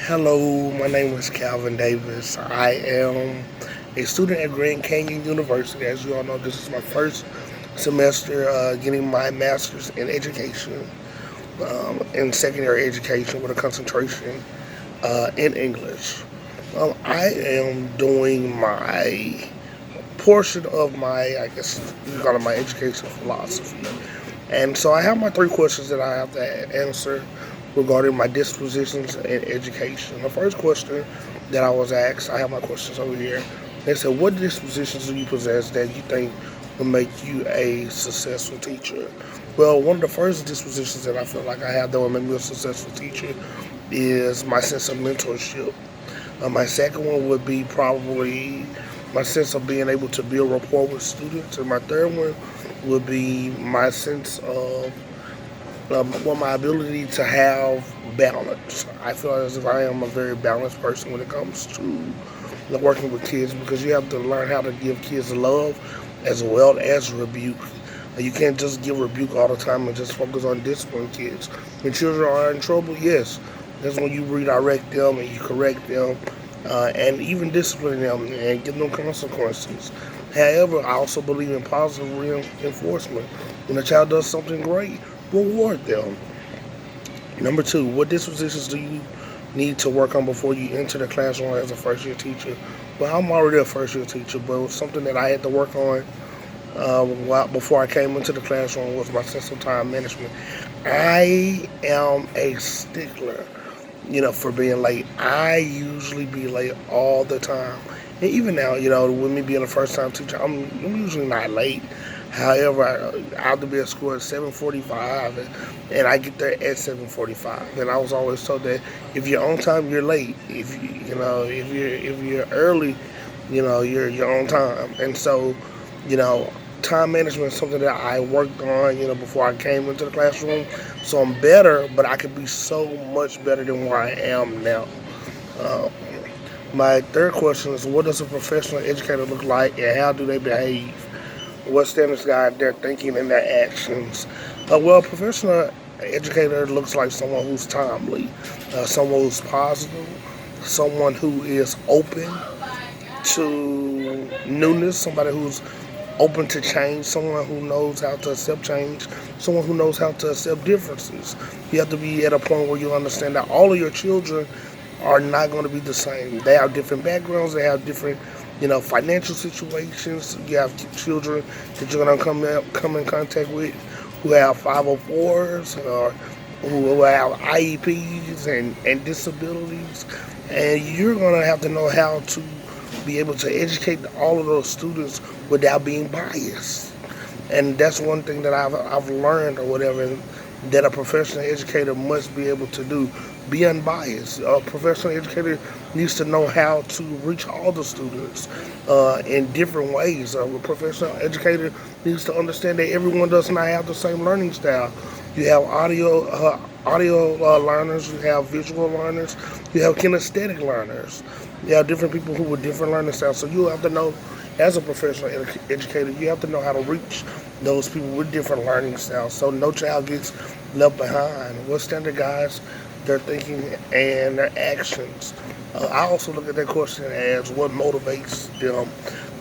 Hello, my name is Calvin Davis. I am a student at Grand Canyon University. As you all know, this is my first semester getting my master's in education, in secondary education with a concentration in English. I am doing my portion of my, I guess you call it my education philosophy. And so I have my three questions that I have to answer regarding my dispositions in education. The first question that I was asked, I have my questions over here. They said, what dispositions do you possess that you think will make you a successful teacher? Well, one of the first dispositions that I feel like I have that will make me a successful teacher is my sense of mentorship. My second one would be probably my sense of being able to build rapport with students. And my third one would be my sense of my ability to have balance. I feel as if I am a very balanced person when it comes to working with kids, because you have to learn how to give kids love as well as rebuke. You can't just give rebuke all the time and just focus on discipline kids. When children are in trouble, yes, that's when you redirect them and you correct them, and even discipline them and give them consequences. However, I also believe in positive reinforcement. When a child does something great, reward them. Number two, what dispositions do you need to work on before you enter the classroom as a first year teacher? Well, I'm already a first year teacher, but it was something that I had to work on before I came into the classroom was my sense of time management. I am a stickler, for being late. I usually be late all the time. And even now, with me being a first time teacher, I'm usually not late. However, I have to be at school at 7:45, and I get there at 7:45. And I was always told that if you're on time, you're late. If you're early, you're on time. And so, time management is something that I worked on, before I came into the classroom. So I'm better, but I could be so much better than where I am now. Uh, my third question is, what does a professional educator look like, and how do they behave? What standards guide their thinking and their actions? Well, a professional educator looks like someone who's timely, someone who's positive, someone who is open to newness, somebody who's open to change, someone who knows how to accept change, someone who knows how to accept differences. You have to be at a point where you understand that all of your children are not going to be the same. They have different backgrounds, they have different financial situations. You have children that you're going to come in contact with who have 504s or who have IEPs and disabilities. And you're going to have to know how to be able to educate all of those students without being biased. And that's one thing that I've learned or whatever, that a professional educator must be able to do. Be unbiased. A professional educator needs to know how to reach all the students in different ways. A professional educator needs to understand that everyone does not have the same learning style. You have audio learners, you have visual learners, you have kinesthetic learners. You have different people who with different learning styles. So you have to know, as a professional educator, you have to know how to reach those people with different learning styles, so no child gets left behind. What standard guides their thinking and their actions? I also look at that question as what motivates them.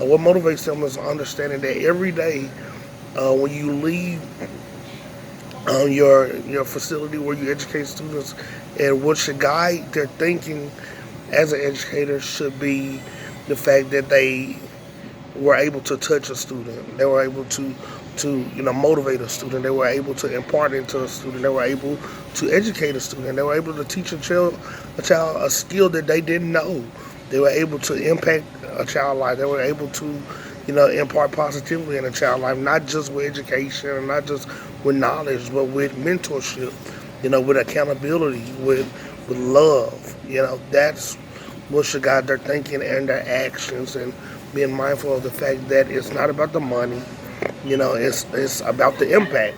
What motivates them is understanding that every day when you leave your facility where you educate students, and what should guide their thinking as an educator should be the fact that they were able to touch a student. They were able to motivate a student. They were able to impart into a student. They were able to educate a student. They were able to teach a child a skill that they didn't know. They were able to impact a child's life. They were able to impart positively in a child's life, not just with education, not just with knowledge, but with mentorship, with accountability, with love. That's what should guide their thinking and their actions, and being mindful of the fact that it's not about the money. It's about the impact.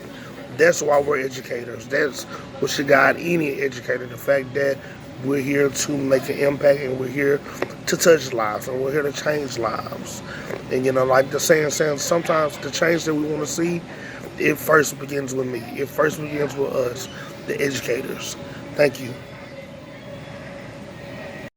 That's why we're educators. That's what should guide any educator. The fact that we're here to make an impact, and we're here to touch lives, and we're here to change lives. And like the saying says, sometimes the change that we want to see, it first begins with me. It first begins with us, the educators. Thank you.